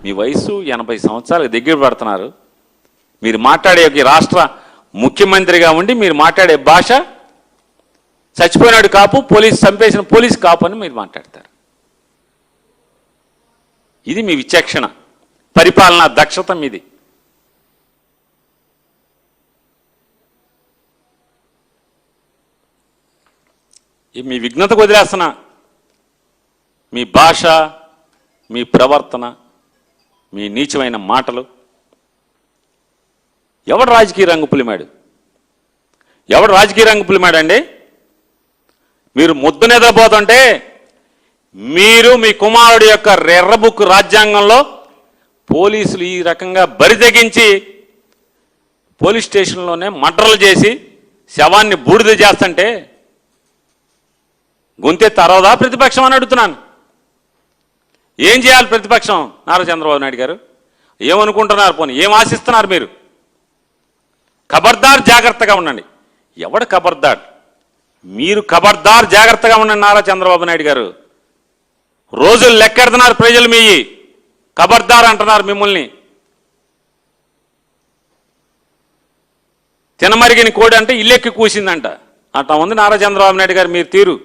మీ వయసు 80 సంవత్సరాలకు దగ్గర పడుతున్నారు. మీరు మాట్లాడే రాష్ట్ర ముఖ్యమంత్రిగా ఉండి మీరు మాట్లాడే భాష చచ్చిపోయినాడు కాపు, పోలీసు చంపేసిన పోలీసు కాపు అని మీరు మాట్లాడతారు. ఇది మీ విచక్షణ, పరిపాలనా దక్షత మీది. మీ విఘ్నతకు వదిలేస్తున్నా. మీ భాష, మీ ప్రవర్తన, మీ నీచమైన మాటలు. ఎవడు రాజకీయ రంగు పులిమాడు? ఎవడు రాజకీయ రంగు పులిమాడండి? మీరు ముద్దు నిద్రపోతుంటే మీరు మీ కుమారుడి యొక్క రెర్రబుక్ రాజ్యాంగంలో పోలీసులు ఈ రకంగా బరితెగించి పోలీస్ స్టేషన్లోనే మర్డర్లు చేసి శవాన్ని బూడిద చేస్తుంటే గొంతెత్తి అరవదా ప్రతిపక్షం అని అడుగుతున్నాను. ఏం చేయాలి ప్రతిపక్షం? నారా చంద్రబాబు నాయుడు గారు ఏమనుకుంటున్నారు? పోనీ ఏం ఆశిస్తున్నారు మీరు? ఖబర్దార్, జాగ్రత్తగా ఉండండి. ఎవడు ఖబర్దార్? మీరు ఖబర్దార్, జాగ్రత్తగా ఉండండి నారా చంద్రబాబు నాయుడు గారు. రోజులు లెక్కెడుతున్నారు ప్రజలు, మీ ఖబర్దార్ అంటున్నారు మిమ్మల్ని. తినమరిగిన కోడి అంటే ఇల్లెక్కి కూసిందంట. అట్లా ఉంది నారా చంద్రబాబు నాయుడు గారు మీరు తీరు.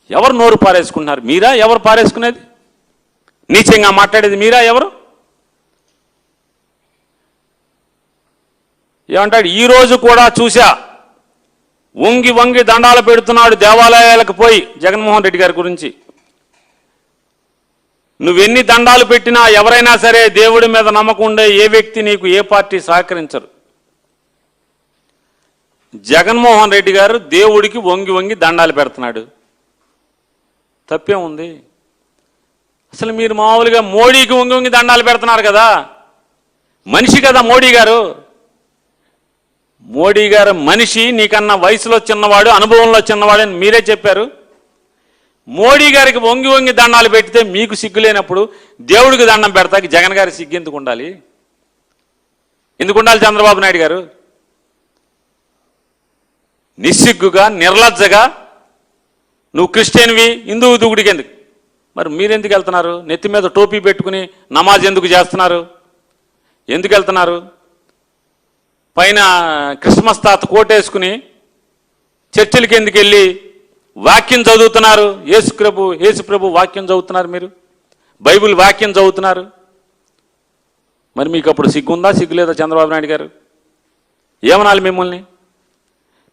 ఎవరు నోరు పారేసుకుంటున్నారు? మీరా? ఎవరు పారేసుకునేది? నీచంగా మాట్లాడేది మీరా? ఎవరు? ఏమంటాడు? ఈరోజు కూడా చూసా, వంగి వంగి దండాలు పెడుతున్నాడు దేవాలయాలకు పోయి జగన్మోహన్ రెడ్డి గారి గురించి. నువ్వెన్ని దండాలు పెట్టినా ఎవరైనా సరే దేవుడి మీద నమ్మకం ఉండే ఏ వ్యక్తి నీకు ఏ పార్టీ సహకరించరు. జగన్మోహన్ రెడ్డి గారు దేవుడికి వంగి వంగి దండాలు పెడుతున్నాడు. తప్పే ఉంది? అసలు మీరు మామూలుగా మోడీకి వంగి వంగి దండాలు పెడుతున్నారు కదా. మనిషి కదా మోడీ గారు. మోడీ గారు మనిషి, నీకన్నా వయసులో చిన్నవాడు, అనుభవంలో చిన్నవాడు అని మీరే చెప్పారు. మోడీ గారికి వంగి వంగి దండాలు పెట్టితే మీకు సిగ్గు లేనప్పుడు దేవుడికి దండం పెడతాకి జగన్ గారి సిగ్గు ఎందుకు ఉండాలి? ఎందుకు ఉండాలి చంద్రబాబు నాయుడు గారు? నిస్సిగ్గుగా, నిర్లజ్జగా నువ్వు క్రిస్టియన్వి, హిందువు దూకుడికి ఎందుకు? మరి మీరెందుకు వెళ్తున్నారు? నెత్తి మీద టోపీ పెట్టుకుని నమాజ్ ఎందుకు చేస్తున్నారు? ఎందుకు వెళ్తున్నారు? పైన క్రిస్మస్ తాత కోటేసుకుని చర్చిలకి ఎందుకు వెళ్ళి వాక్యం చదువుతున్నారు? యేసు ప్రభు వాక్యం చదువుతున్నారు, మీరు బైబిల్ వాక్యం చదువుతున్నారు. మరి మీకు అప్పుడు సిగ్గుందా, సిగ్గు లేదా చంద్రబాబు నాయుడు గారు? ఏమనాలి మిమ్మల్ని?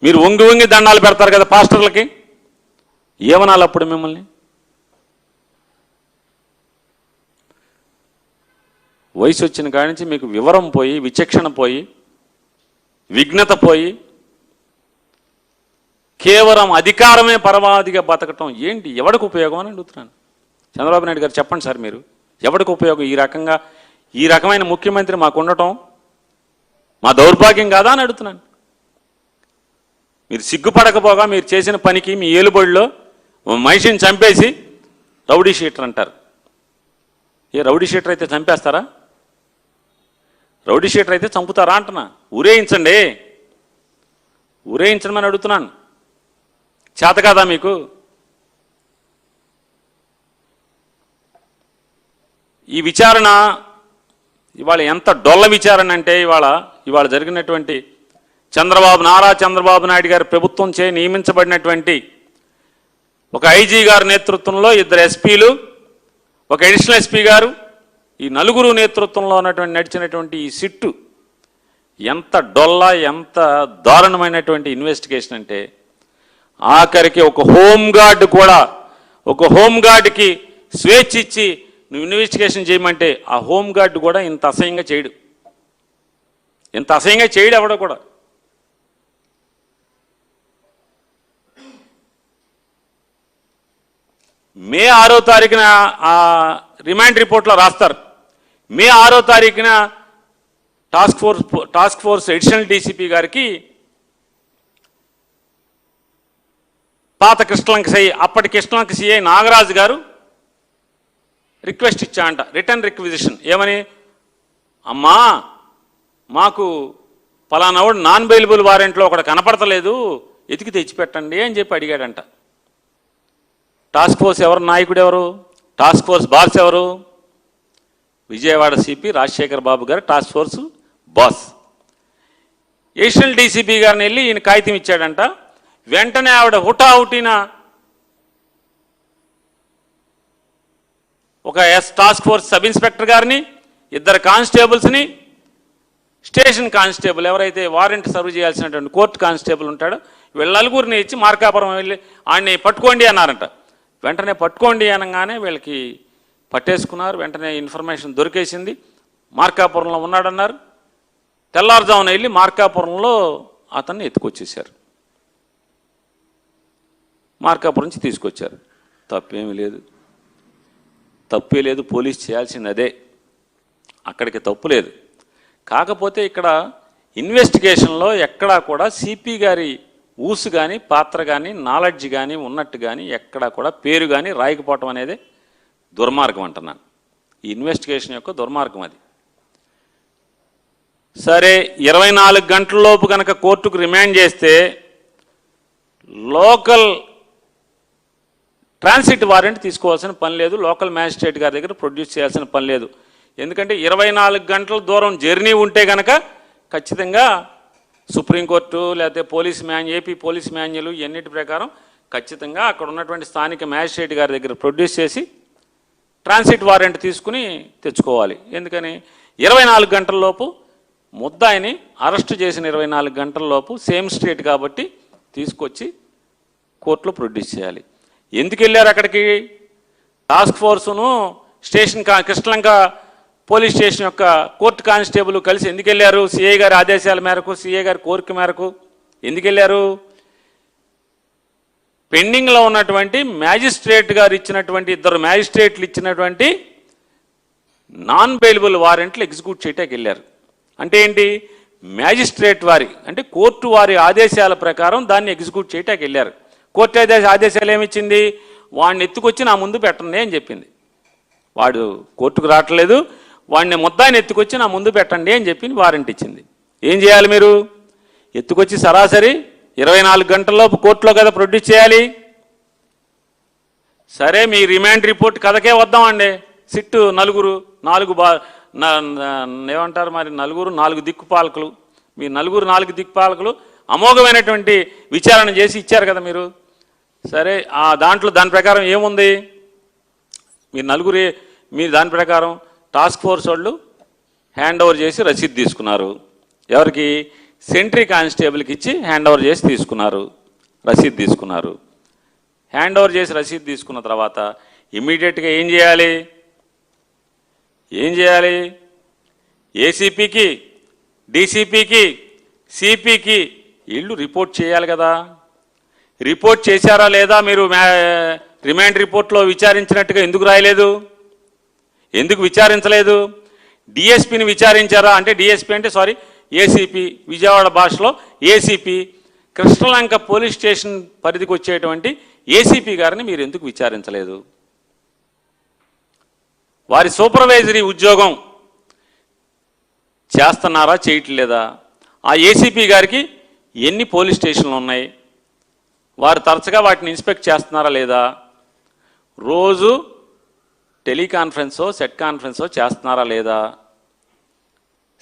మీరు వంగి వంగి దండాలు పెడతారు కదా పాస్టర్లకి, ఏమనాలి అప్పుడు మిమ్మల్ని? వయసు వచ్చిన కాడి నుంచి మీకు వివరం పోయి, విచక్షణ పోయి, విఘ్నత పోయి, కేవలం అధికారమే పరమావధిగా బతకటం ఏంటి? ఎవరికి ఉపయోగం అని అడుగుతున్నాను. చంద్రబాబు నాయుడు గారు చెప్పండి సార్, మీరు ఎవరికి ఉపయోగం? ఈ రకమైన ముఖ్యమంత్రి మాకు ఉండటం మా దౌర్భాగ్యం కాదా అని అడుగుతున్నాను. మీరు సిగ్గుపడకపోగా మీరు చేసిన పనికి మీ ఏలుబడిలో మనిషిని చంపేసి రౌడీ షీటర్ అంటారు. ఏ రౌడీ షీటర్ అయితే చంపేస్తారా? రౌడీ షీటర్ అయితే చంపుతారా అంటున్నా. ఊరేయించండి, ఊరేయించమని అడుగుతున్నాను. చేత కాదా మీకు? ఈ విచారణ ఇవాళ ఎంత డొల్ల విచారణ అంటే, ఇవాళ జరిగినటువంటి నారా చంద్రబాబు నాయుడు గారి ప్రభుత్వం చే నియమించబడినటువంటి ఒక ఐజీ గారి నేతృత్వంలో 2 ఎస్పీలు, ఒక అడిషనల్ ఎస్పీ గారు, ఈ 4 నేతృత్వంలో నడిచినటువంటి ఈ సిట్టు ఎంత డొల్ల, ఎంత దారుణమైనటువంటి ఇన్వెస్టిగేషన్ అంటే, ఆఖరికి ఒక హోంగార్డుకి స్వేచ్ఛ ఇచ్చి నువ్వు ఇన్వెస్టిగేషన్ చేయమంటే ఆ హోంగార్డు కూడా ఇంత అసహ్యంగా చేయడు. ఎవడో కూడా. మే 6వ తారీఖున రిమాండ్ రిపోర్ట్లో రాస్తారు. మే 6వ తారీఖున టాస్క్ ఫోర్స్ అడిషనల్ డీసీపీ గారికి పాత కృష్ణలంక సిఐ, అప్పటి కృష్ణలంక సిఐ నాగరాజు గారు రిక్వెస్ట్ ఇచ్చాయంట, రిటర్న్ రిక్విజిషన్. ఏమని? అమ్మా మాకు పలానావాడు నాన్ బెయిలబుల్ వారెంట్లో ఒకటి కనపడతలేదు, ఎతికి తెచ్చిపెట్టండి అని చెప్పి అడిగాడంట. టాస్క్ ఫోర్స్ నాయకుడు ఎవరు? టాస్క్ ఫోర్స్ బాస్ ఎవరు? విజయవాడ సిపి రాజశేఖర్ బాబు గారు టాస్క్ ఫోర్స్ బాస్. ఏషియల్ డీసీపీ గారిని వెళ్ళి ఈయన కాగితం ఇచ్చాడంట. వెంటనే ఆవిడ హుటాహుటిన ఒక టాస్క్ ఫోర్స్ సబ్ ఇన్స్పెక్టర్ గారిని, 2 కానిస్టేబుల్స్ని, స్టేషన్ కానిస్టేబుల్ ఎవరైతే వారెంట్ సర్వ్ చేయాల్సినటువంటి కోర్టు కానిస్టేబుల్ ఉంటాడో వీళ్ళ నలుగురిని ఇచ్చి మార్కాపురం వెళ్ళి ఆయన్ని పట్టుకోండి అన్నారంట. వెంటనే పట్టుకోండి అనగానే వీళ్ళకి పట్టేసుకున్నారు. వెంటనే ఇన్ఫర్మేషన్ దొరికేసింది, మార్కాపురంలో ఉన్నాడన్నారు. తెల్లారుజామున వెళ్ళి మార్కాపురంలో అతన్ని ఎత్తుకొచ్చేశారు. మార్కాపురం నుంచి తీసుకొచ్చారు. తప్పేమీ లేదు, తప్పే లేదు, పోలీస్ చేయాల్సింది అదే, అక్కడికి తప్పు లేదు. కాకపోతే ఇక్కడ ఇన్వెస్టిగేషన్లో ఎక్కడా కూడా సిపి గారి ఊసు కానీ పాత్ర కానీ నాలెడ్జ్ కానీ ఉన్నట్టు కానీ ఎక్కడా కూడా పేరు కానీ రాయకపోవటం అనేది దుర్మార్గం అంటున్నాను. ఈ ఇన్వెస్టిగేషన్ యొక్క దుర్మార్గం అది. సరే, 24 గంటలలోపు కనుక కోర్టుకు రిమాండ్ చేస్తే లోకల్ ట్రాన్సిట్ వారెంట్ తీసుకోవాల్సిన పని లేదు, లోకల్ మ్యాజిస్ట్రేట్ గారి దగ్గర ప్రొడ్యూస్ చేయాల్సిన పని లేదు. ఎందుకంటే 24 గంటల దూరం జర్నీ ఉంటే కనుక ఖచ్చితంగా సుప్రీంకోర్టు లేకపోతే ఏపీ పోలీస్ మాన్యువల్ ఇవన్నిటి ప్రకారం ఖచ్చితంగా అక్కడ ఉన్నటువంటి స్థానిక మ్యాజిస్ట్రేట్ గారి దగ్గర ప్రొడ్యూస్ చేసి ట్రాన్సిట్ వారెంట్ తీసుకుని తెచ్చుకోవాలి. ఎందుకని 24 గంటలలోపు ముద్దాయిని అరెస్ట్ చేసిన 24 గంటలలోపు సేమ్ స్టేట్ కాబట్టి తీసుకొచ్చి కోర్టులో ప్రొడ్యూస్ చేయాలి. ఎందుకు వెళ్ళారు అక్కడికి? టాస్క్ ఫోర్సును స్టేషన్ కృష్ణలంక పోలీస్ స్టేషన్ యొక్క కోర్టు కానిస్టేబుల్ కలిసి ఎందుకు వెళ్ళారు? సిఐ గారి ఆదేశాల మేరకు, సిఐ గారి కోరిక మేరకు ఎందుకు వెళ్ళారు? పెండింగ్లో ఉన్నటువంటి మ్యాజిస్ట్రేట్ గారు ఇచ్చినటువంటి 2 మ్యాజిస్ట్రేట్లు ఇచ్చినటువంటి నాన్ బెయిలబుల్ వారెంట్లు ఎగ్జిక్యూట్ చేయటానికి వెళ్ళారు. అంటే ఏంటి? మ్యాజిస్ట్రేట్ వారి అంటే కోర్టు వారి ఆదేశాల ప్రకారం దాన్ని ఎగ్జిక్యూట్ చేయటానికి వెళ్ళారు. కోర్టు ఆదేశాలు ఏమిచ్చింది? వాడిని ఎత్తుకొచ్చి నా ముందు పెట్టండి అని చెప్పింది. వాడు కోర్టుకు రావట్లేదు, వాడిని ముద్దాయిని ఎత్తుకొచ్చి నా ముందు పెట్టండి అని చెప్పి వారెంట్ ఇచ్చింది. ఏం చేయాలి మీరు? ఎత్తుకొచ్చి సరాసరి 24 గంటల్లోపు కోర్టులో కదా ప్రొడ్యూస్ చేయాలి. సరే, మీ రిమాండ్ రిపోర్ట్ కథకే వద్దామండి. సిట్టు ఏమంటారు మరి, 4 దిక్కుపాలకులు, మీ 4 దిక్కుపాలకులు అమోఘమైనటువంటి విచారణ చేసి ఇచ్చారు కదా మీరు. సరే, దాని ప్రకారం ఏముంది? మీరు దాని ప్రకారం టాస్క్ ఫోర్స్ వాళ్ళు హ్యాండ్ ఓవర్ చేసి రసీదు తీసుకున్నారు. ఎవరికి? సెంట్రీ కానిస్టేబుల్కి ఇచ్చి హ్యాండ్ ఓవర్ చేసి తీసుకున్నారు, రసీదు తీసుకున్నారు. హ్యాండ్ ఓవర్ చేసి రసీదు తీసుకున్న తర్వాత ఇమ్మీడియట్గా ఏం చేయాలి? ఏసీపీకి, డీసీపీకి, సిపికి వీళ్ళు రిపోర్ట్ చేయాలి కదా. రిపోర్ట్ చేశారా లేదా? మీరు రిమాండ్ రిపోర్ట్లో విచారించినట్టుగా ఎందుకు రాయలేదు? ఎందుకు విచారించలేదు? డిఎస్పీని విచారించారా అంటే ఏసీపీ, విజయవాడ భాషలో ఏసీపీ, కృష్ణలంక పోలీస్ స్టేషన్ పరిధికి వచ్చేటువంటి ఏసీపీ గారిని మీరు ఎందుకు విచారించలేదు? వారి సూపర్వైజరీ ఉద్యోగం చేస్తున్నారా, చేయట్లేదా? ఆ ఏసీపీ గారికి ఎన్ని పోలీస్ స్టేషన్లు ఉన్నాయి? వారు తరచుగా వాటిని ఇన్స్పెక్ట్ చేస్తున్నారా లేదా? రోజు టెలికాన్ఫరెన్సో సెట్ కాన్ఫరెన్సో చేస్తున్నారా లేదా?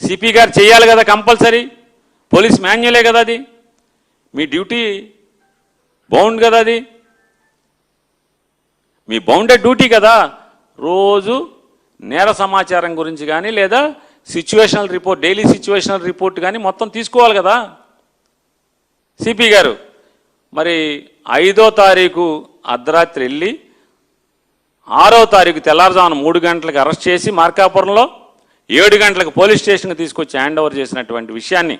సిపి గారు చేయాలి కదా కంపల్సరీ, పోలీస్ మాన్యువలే కదా అది, మీ డ్యూటీ బౌండ్ కదా, అది మీ బౌండెడ్ డ్యూటీ కదా. రోజు నేర సమాచారం గురించి కానీ లేదా situational report, daily situational report కానీ మొత్తం తీసుకోవాలి కదా సిపి గారు. మరి 5వ తారీఖు అర్ధరాత్రి వెళ్ళి 6వ తారీఖు తెల్లారుజామున 3 గంటలకు అరెస్ట్ చేసి మార్కాపురంలో 7 గంటలకు పోలీస్ స్టేషన్కి తీసుకొచ్చి హ్యాండ్ ఓవర్ చేసినటువంటి విషయాన్ని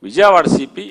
విజయవాడ సిపి